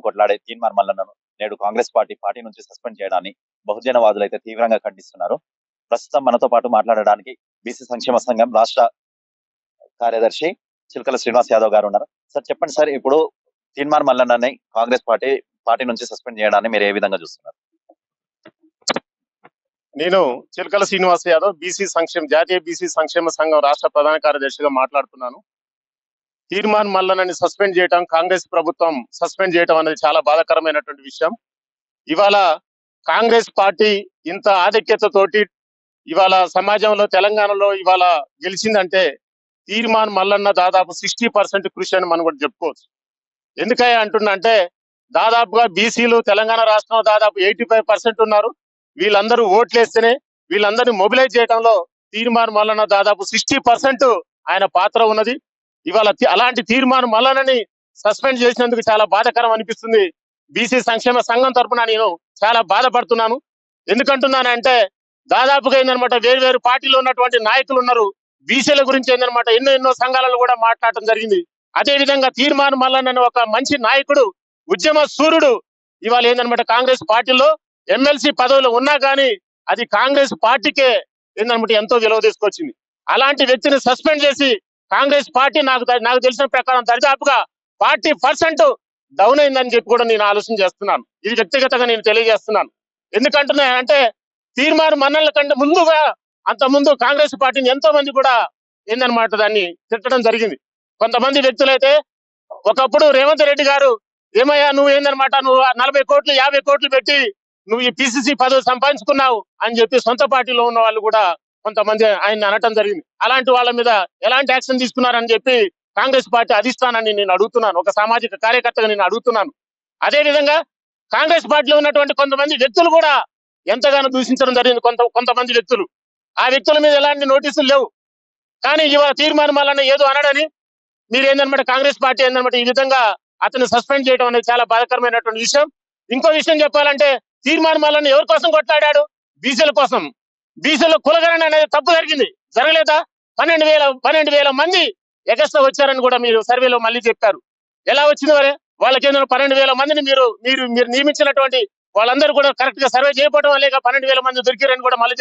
కొట్లాడే తీన్మార్ మల్లన్నను నేడు కాంగ్రెస్ పార్టీ నుంచి సస్పెండ్ చేయడాన్ని బహుజనవాదులు అయితే తీవ్రంగా ఖండిస్తున్నారు. ప్రస్తుతం మనతో పాటు మాట్లాడడానికి బీసీ సంక్షేమ సంఘం రాష్ట్ర కార్యదర్శి చిలకల శ్రీనివాస్ యాదవ్ గారు ఉన్నారు. సార్ చెప్పండి సార్, ఇప్పుడు తీన్మార్ మల్లన్నని కాంగ్రెస్ పార్టీ నుంచి సస్పెండ్ చేయడాన్ని మీరు ఏ విధంగా చూస్తున్నారు? నేను చిలకల శ్రీనివాస్ యాదవ్ జాతీయ బీసీ సంక్షేమ సంఘం రాష్ట్ర ప్రధాన కార్యదర్శిగా మాట్లాడుతున్నాను. తీర్మాన్ మల్లన్నని సస్పెండ్ చేయటం, కాంగ్రెస్ ప్రభుత్వం సస్పెండ్ చేయటం అనేది చాలా బాధాకరమైనటువంటి విషయం. ఇవాళ కాంగ్రెస్ పార్టీ ఇంత ఆధిక్యతతోటి ఇవాళ సమాజంలో తెలంగాణలో ఇవాళ గెలిచిందంటే తీర్మాన్ మల్లన్న దాదాపు 60% కృషి అని మనం కూడా చెప్పుకోవచ్చు. ఎందుకయ్యా అంటున్నా అంటే దాదాపుగా బీసీలు తెలంగాణ రాష్ట్రంలో దాదాపు 85% ఉన్నారు. వీళ్ళందరూ ఓట్లేస్తేనే వీళ్ళందరినీ మొబిలైజ్ చేయడంలో తీర్మాన్ మల్లన్న దాదాపు 60% ఆయన పాత్ర ఉన్నది. ఇవాళ అలాంటి తీర్మాన్ మల్లన్నని సస్పెండ్ చేసినందుకు చాలా బాధాకరం అనిపిస్తుంది. బీసీ సంక్షేమ సంఘం తరఫున నేను చాలా బాధపడుతున్నాను. ఎందుకంటున్నానంటే దాదాపుగా ఏందనమాట వేరు పార్టీలో ఉన్నటువంటి నాయకులు ఉన్నారు. బీసీల గురించి ఏందనమాట ఎన్నో సంఘాలలో కూడా మాట్లాడటం జరిగింది. అదే విధంగా తీర్మాన్ మల్లన్న ఒక మంచి నాయకుడు, ఉద్యమ సూర్యుడు ఇవాళ ఏందనమాట కాంగ్రెస్ పార్టీలో ఎమ్మెల్సీ పదవులు ఉన్నా కానీ అది కాంగ్రెస్ పార్టీకే ఏందనమాట ఎంతో విలువ తీసుకొచ్చింది. అలాంటి వ్యక్తిని సస్పెండ్ చేసి కాంగ్రెస్ పార్టీ నాకు తెలిసిన ప్రకారం దరిదాపుగా 40% డౌన్ అయిందని చెప్పి కూడా నేను ఆలోచన చేస్తున్నాను. ఇది వ్యక్తిగతంగా నేను తెలియజేస్తున్నాను. ఎందుకంటున్నా అంటే తీర్మాన్ మల్లన్న కంటే ముందుగా అంతకుముందు కాంగ్రెస్ పార్టీని ఎంతో మంది కూడా ఏందనమాట దాన్ని తిట్టడం జరిగింది. కొంతమంది వ్యక్తులైతే ఒకప్పుడు రేవంత్ రెడ్డి గారు ఏమయ్యా నువ్వు ఏందనమాట నువ్వు 40 కోట్లు 50 కోట్లు పెట్టి నువ్వు ఈ పిసిసి పదవి సంపాదించుకున్నావు అని చెప్పి సొంత పార్టీలో ఉన్న వాళ్ళు కూడా కొంతమంది ఆయన అనటం జరిగింది. అలాంటి వాళ్ళ మీద ఎలాంటి యాక్షన్ తీసుకున్నారని చెప్పి కాంగ్రెస్ పార్టీ అధిష్టానాన్ని నేను అడుగుతున్నాను. ఒక సామాజిక కార్యకర్తగా నేను అడుగుతున్నాను. అదే విధంగా కాంగ్రెస్ పార్టీలో ఉన్నటువంటి కొంతమంది వ్యక్తులు కూడా ఎంతగానో దూషించడం జరిగింది. కొంతమంది వ్యక్తులు ఆ వ్యక్తుల మీద ఎలాంటి నోటీసులు లేవు. కానీ ఇవాళ తీర్మానం మల్లన్న ఏదో అనడని మీరు ఏందనమాట కాంగ్రెస్ పార్టీ ఏందనమాట ఈ విధంగా అతన్ని సస్పెండ్ చేయడం అనేది చాలా బాధాకరమైనటువంటి విషయం. ఇంకో విషయం చెప్పాలంటే తీర్మానం మల్లన్న ఎవరి కోసం కొట్లాడాడు? బీసీల కోసం. బీసీల కులగణన అనేది తప్పు జరగలేదా? 12,000 మంది ఎగస్ట్రా వచ్చారని కూడా మీరు సర్వేలో మళ్ళీ చెప్పారు. ఎలా వచ్చింది మరి? వాళ్ళకి ఏంటంటే 12,000 మందిని మీరు నియమించినటువంటి వాళ్ళందరూ కూడా కరెక్ట్ గా సర్వే చేయకపోవడం వల్లే 12,000 మంది దొరికారని కూడా మళ్ళీ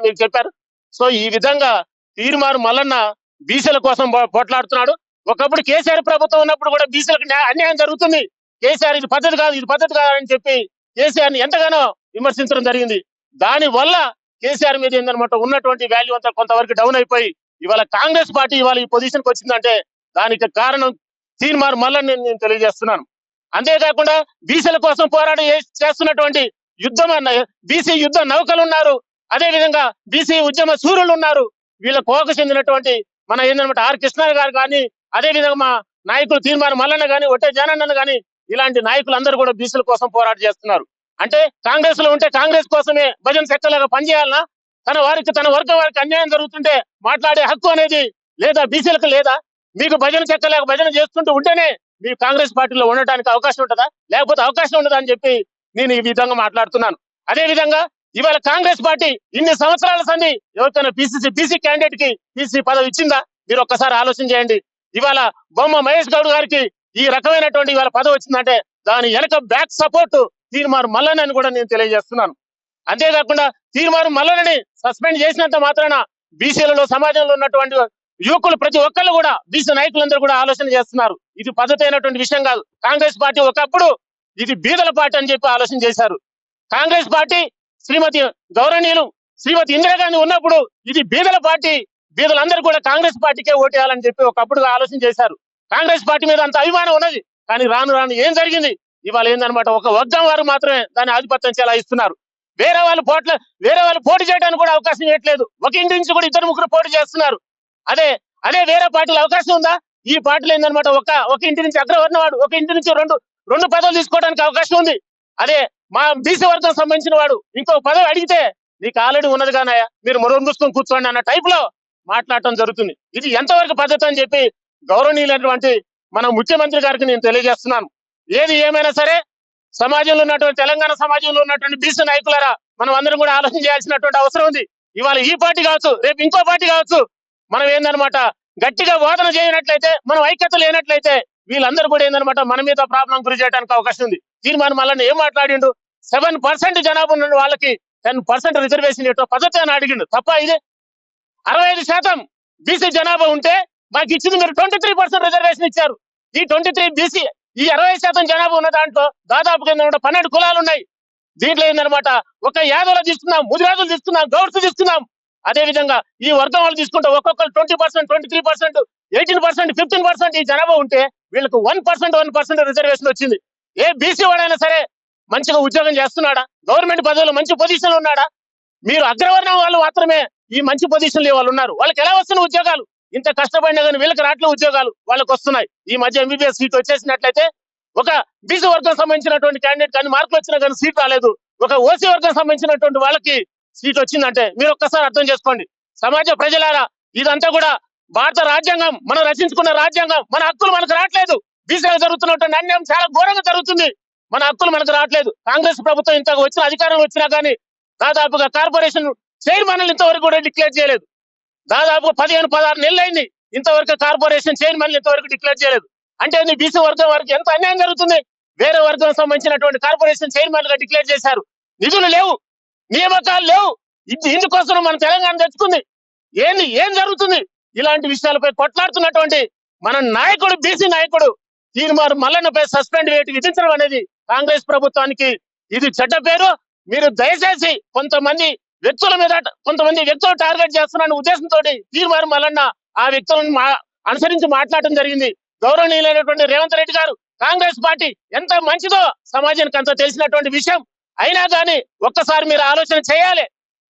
మీరు చెప్పారు. సో ఈ విధంగా తీర్మానం మల్లన్న బీసీల కోసం పోట్లాడుతున్నాడు. ఒకప్పుడు కేసీఆర్ ప్రభుత్వం ఉన్నప్పుడు కూడా బీసీలకు అన్యాయం జరుగుతుంది. కేసీఆర్ ఇది పద్ధతి కాదు అని చెప్పి కేసీఆర్ ని ఎంతగానో విమర్శించడం జరిగింది. దాని వల్ల కేసీఆర్ మీద ఏందనమాట ఉన్నటువంటి వాల్యూ అంతా కొంతవరకు డౌన్ అయిపోయి ఇవాళ కాంగ్రెస్ పార్టీ ఇవాళ ఈ పొజిషన్ కి వచ్చిందంటే దానికి కారణం తీర్మానం మల్లన్న నేను తెలియజేస్తున్నాను. అంతేకాకుండా బీసీల కోసం పోరాటం చేస్తున్నటువంటి బీసీ యుద్ధ నౌకలు ఉన్నారు. అదే విధంగా బీసీ ఉద్యమ సూర్యులు ఉన్నారు. వీళ్ళ కోక చెందినటువంటి మన ఏందనమాట ఆర్ కృష్ణ గారు కానీ అదే విధంగా మా నాయకులు తీర్మానం మల్లన్న కానీ ఒట్టే జానన్న కానీ ఇలాంటి నాయకులందరూ కూడా బీసీల కోసం పోరాటం చేస్తున్నారు. అంటే కాంగ్రెస్ లో ఉంటే కాంగ్రెస్ కోసమే భజన సెక్టర్లాగా పనిచేయాలన్నా తన వర్గం వారికి అన్యాయం జరుగుతుంటే మాట్లాడే హక్కు అనేది లేదా బీసీలకు లేదా? మీకు భజన సెక్టర్లాగా భజన చేసుకుంటూ ఉంటేనే మీకు కాంగ్రెస్ పార్టీలో ఉండటానికి అవకాశం ఉంటుందా? లేకపోతే అవకాశం ఉండదా అని చెప్పి నేను ఈ విధంగా మాట్లాడుతున్నాను. అదే విధంగా ఇవాళ కాంగ్రెస్ పార్టీ ఇన్ని సంవత్సరాల సంది ఎవరికైనా బీసీ క్యాండిడేట్ కి బీసీ పదవి ఇచ్చిందా? మీరు ఒక్కసారి ఆలోచన చేయండి. ఇవాళ బొమ్మ మహేష్ గౌడ్ గారికి ఈ రకమైనటువంటి ఇవాళ పదవి వచ్చిందంటే దాని వెనక బ్యాక్ సపోర్ట్ తీర్మానం మల్లన్న అని కూడా నేను తెలియజేస్తున్నాను. అంతేకాకుండా తీర్మానం మల్లన్నని సస్పెండ్ చేసినంత మాత్రాన బీసీలలో సమాజంలో ఉన్నటువంటి యువకులు ప్రతి ఒక్కళ్ళు కూడా బీసీ నాయకులందరూ కూడా ఆలోచన చేస్తున్నారు. ఇది పద్ధతి అయినటువంటి విషయం కాదు. కాంగ్రెస్ పార్టీ ఒకప్పుడు ఇది బీదల పార్టీ అని చెప్పి ఆలోచన చేశారు. కాంగ్రెస్ పార్టీ గౌరవనీయులు శ్రీమతి ఇందిరాగాంధీ ఉన్నప్పుడు ఇది బీదల పార్టీ, బీదలందరూ కూడా కాంగ్రెస్ పార్టీకే ఓటేయాలని చెప్పి ఒకప్పుడు ఆలోచన చేశారు. కాంగ్రెస్ పార్టీ మీద అంత అభిమానం ఉన్నది. కానీ రాను ఏం జరిగింది? ఇవాళ ఏందనమాట ఒక వర్గం వారు మాత్రమే దాని ఆధిపత్యం చెలాయిస్తున్నారు. వేరే వాళ్ళు పోటీ చేయడానికి కూడా అవకాశం ఇవ్వట్లేదు. ఒక ఇంటి నుంచి కూడా 2-3 పోటీ చేస్తున్నారు. అదే వేరే పార్టీలో అవకాశం ఉందా? ఈ పార్టీలో ఏందనమాట ఒక ఇంటి నుంచి అగ్రవర్ణ వాడు ఒక ఇంటి నుంచి రెండు పదవులు తీసుకోవడానికి అవకాశం ఉంది. అదే మా బీసీ వర్గం సంబంధించిన వాడు ఇంకో పదవి అడిగితే నీకు ఆల్రెడీ ఉన్నది కానయ్యా మీరు మరో చూసుకొని కూర్చోండి అన్న టైప్ లో మాట్లాడటం జరుగుతుంది. ఇది ఎంతవరకు పద్ధతి అని చెప్పి గౌరవనీయులైనటువంటి మన ముఖ్యమంత్రి గారికి నేను తెలియజేస్తున్నాను. ఏది ఏమైనా సరే సమాజంలో ఉన్నటువంటి తెలంగాణ సమాజంలో ఉన్నటువంటి బీసీ నాయకులారా మనం అందరం కూడా ఆలోచన చేయాల్సినటువంటి అవసరం ఉంది. ఇవాళ ఈ పార్టీ కావచ్చు, రేపు ఇంకో పార్టీ కావచ్చు, మనం ఏందనమాట గట్టిగా వాదన చేయనట్లయితే, మనం ఐక్యత లేనట్లయితే వీళ్ళందరూ కూడా ఏందనమాట మన మీద ప్రాబ్లం గురి చేయడానికి అవకాశం ఉంది. తీర్మానం మళ్ళీ ఏం మాట్లాడిండు? 7% జనాభా ఉన్న వాళ్ళకి 10% రిజర్వేషన్ ఇవ్వటం పద్ధతి అని అడిగిండు. తప్ప ఇది 65% బీసీ జనాభా ఉంటే మాకు ఇచ్చింది మీరు 23% రిజర్వేషన్ ఇచ్చారు. ఈ 23 బీసీ ఈ 60% జనాభా ఉన్న దాంట్లో దాదాపుగా 12 కులాలు ఉన్నాయి. దీంట్లో ఏందనమాట, ఒక యాదవులు తీసుకున్నాం, ముదిరాజులు తీసుకున్నాం, గౌడ్స్ తీసుకున్నాం. అదే విధంగా ఈ వర్గం వాళ్ళు తీసుకుంటే ఒక్కొక్కరు 20%, 23%, 18%, 15% ఈ జనాభా ఉంటే వీళ్ళకు 1% రిజర్వేషన్ వచ్చింది. ఏ బీసీ వాడైనా సరే మంచిగా ఉద్యోగం చేస్తున్నాడా? గవర్నమెంట్ పదవిలో మంచి పొజిషన్ లో ఉన్నాడా? మీరు అగ్రవర్ణం వాళ్ళు మాత్రమే ఈ మంచి పొజిషన్ లో వాళ్ళు ఉన్నారు. వాళ్ళకి ఎలా వస్తున్నాయి ఉద్యోగాలు? ఇంత కష్టపడినా కానీ వీళ్ళకి రాట్ల ఉద్యోగాలు వాళ్ళకి వస్తున్నాయి. ఈ మధ్య ఎంబీబీఎస్ సీట్ వచ్చేసినట్లయితే ఒక బీసీ వర్గం సంబంధించినటువంటి క్యాండిడేట్ కానీ మార్కులు వచ్చినా కానీ సీట్ రాలేదు. ఒక ఓసీ వర్గం సంబంధించినటువంటి వాళ్ళకి సీట్ వచ్చిందంటే మీరు ఒక్కసారి అర్థం చేసుకోండి. సమాజ ప్రజలారా, ఇదంతా కూడా భారత రాజ్యాంగం, మనం రచించుకున్న రాజ్యాంగం. మన హక్కులు మనకు రావట్లేదు. బీసీలో జరుగుతున్నటువంటి అన్యాయం చాలా ఘోరంగా జరుగుతుంది. మన హక్కులు మనకు రావట్లేదు. కాంగ్రెస్ ప్రభుత్వం ఇంత వచ్చిన అధికారంలో వచ్చినా కానీ దాదాపుగా కార్పొరేషన్ చైర్మన్లు ఇంతవరకు కూడా డిక్లేర్ చేయలేదు. దాదాపు 15-16 నెలలు అయింది. ఇంతవరకు కార్పొరేషన్ చైర్మన్లు ఇంతవరకు డిక్లేర్ చేయలేదు. అంటే బీసీ వర్గం వారికి ఎంత అన్యాయం జరుగుతుంది. వేరే వర్గం సంబంధించినటువంటి కార్పొరేషన్ చైర్మన్ గా డిక్లేర్ చేశారు. నిధులు లేవు, నియామకాలు లేవు. ఇందుకోసం మన తెలంగాణ తెచ్చుకుంది. ఏం జరుగుతుంది? ఇలాంటి విషయాలపై కొట్లాడుతున్నటువంటి మన నాయకుడు, బీసీ నాయకుడు తీర్మానం మల్లన్నపై సస్పెండ్ వేటు విధించడం అనేది కాంగ్రెస్ ప్రభుత్వానికి ఇది చెడ్డ పేరు. మీరు దయచేసి కొంతమంది వ్యక్తులు టార్గెట్ చేస్తున్న ఉద్దేశంతో తీర్మానం మల్లన్న ఆ వ్యక్తులను అనుసరించి మాట్లాడటం జరిగింది. గౌరవనీయులైనటువంటి రేవంత్ రెడ్డి గారు, కాంగ్రెస్ పార్టీ ఎంత మంచిదో సమాజానికి అంత తెలిసినటువంటి విషయం. అయినా కానీ ఒక్కసారి మీరు ఆలోచన చేయాలి.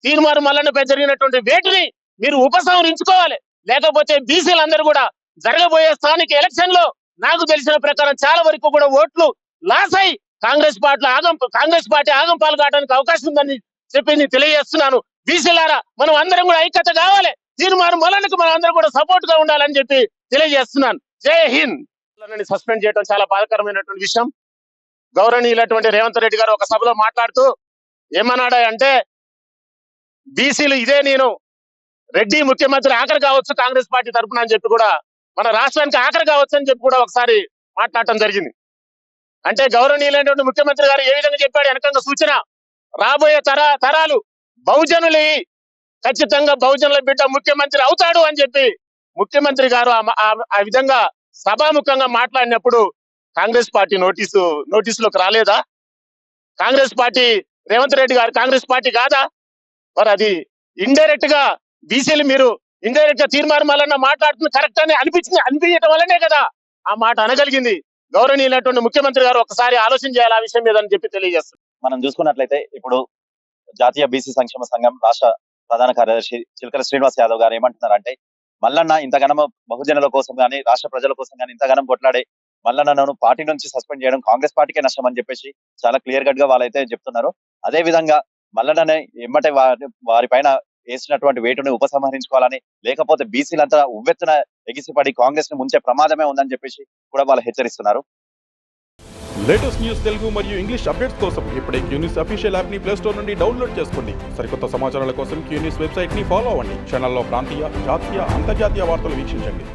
తీర్మానం మల్లన్నపై జరిగినటువంటి వేటుని మీరు ఉపసంహరించుకోవాలి. లేకపోతే బీసీలందరూ కూడా జరగబోయే స్థానిక ఎలక్షన్ లో నాకు తెలిసిన ప్రకారం చాలా వరకు కూడా ఓట్లు లాస్ అయి కాంగ్రెస్ పార్టీ ఆగం పాలు కావడానికి అవకాశం ఉందని చెప్పి నేను తెలియజేస్తున్నాను. బీసీలారా, మనం అందరం కూడా ఐక్యత కావాలి. తీర్మానం మల్లన్నకు మనం అందరం కూడా సపోర్ట్ గా ఉండాలని చెప్పి తెలియజేస్తున్నాను. జై హింద్. సస్పెండ్ చేయడం చాలా బాధాకరమైనటువంటి విషయం. గౌరవనీయులైనటువంటి రేవంత్ రెడ్డి గారు ఒక సభలో మాట్లాడుతూ ఏమన్నాడా అంటే, బీసీలు ఇదే నేను రెడ్డి ముఖ్యమంత్రి ఆఖరి కావచ్చు కాంగ్రెస్ పార్టీ తరఫున అని చెప్పి కూడా, మన రాష్ట్రానికి ఆఖరి కావచ్చు అని చెప్పి కూడా ఒకసారి మాట్లాడటం జరిగింది. అంటే గౌరవనీయులైనటువంటి ముఖ్యమంత్రి గారు ఏ విధంగా చెప్పాడు? వెనకంగా సూచన, రాబోయే తరాలు బహుజనులు, ఖచ్చితంగా బహుజనుల బిడ్డ ముఖ్యమంత్రి అవుతాడు అని చెప్పి ముఖ్యమంత్రి గారు ఆ విధంగా సభాముఖంగా మాట్లాడినప్పుడు కాంగ్రెస్ పార్టీ నోటీసులోకి రాలేదా? కాంగ్రెస్ పార్టీ రేవంత్ రెడ్డి గారు కాంగ్రెస్ పార్టీ కాదా? మరి అది ఇండైరెక్ట్ గా బీసీలు మీరు ఇండైరెక్ట్ గా తీర్మానం వలన మాట్లాడుతుంది కరెక్ట్ అని అనిపించడం వల్లనే కదా ఆ మాట అనగలిగింది. గౌరవనీయులైనటువంటి ముఖ్యమంత్రి గారు ఒకసారి ఆలోచన చేయాలి ఆ విషయం మీద అని చెప్పి తెలియజేస్తారు. మనం చూసుకున్నట్లయితే ఇప్పుడు జాతీయ బీసీ సంక్షేమ సంఘం రాష్ట్ర ప్రధాన కార్యదర్శి చిలకల శ్రీనివాస్ యాదవ్ గారు ఏమంటున్నారంటే, మల్లన్న ఇంతగానం బహుజనుల కోసం గానీ రాష్ట్ర ప్రజల కోసం గానీ ఇంతగానం కొట్లాడే మల్లన్నను పార్టీ నుంచి సస్పెండ్ చేయడం కాంగ్రెస్ పార్టీకే నష్టం అని చెప్పేసి చాలా క్లియర్ కట్ గా వాళ్ళైతే చెప్తున్నారు. అదే విధంగా మల్లన్ననే ఎమ్మటే వారి పైన వేసినటువంటి వేటుని ఉపసంహరించుకోవాలని, లేకపోతే బీసీలంతా ఉవ్వెత్తున ఎగిసిపడి కాంగ్రెస్ ని ముంచే ప్రమాదమే ఉందని చెప్పేసి కూడా వాళ్ళు హెచ్చరిస్తున్నారు. లేటెస్ట్ న్యూస్ తెలుగు మరియు ఇంగ్లీష్ అప్డేట్స్ కోసం ఇప్పుడే క్యూన్యూస్ అఫీషియల్ యాప్ ని ప్లే స్టోర్ నుండి డౌన్లోడ్ చేసుకోండి. సరికొత్త సమాచారాల కోసం క్యూన్యూస్ వెబ్సైట్ ని ఫాలో అవ్వండి. ఛానల్లో ప్రాంతీయ, జాతీయ, అంతర్జాతీయ వార్తలు వీక్షించండి.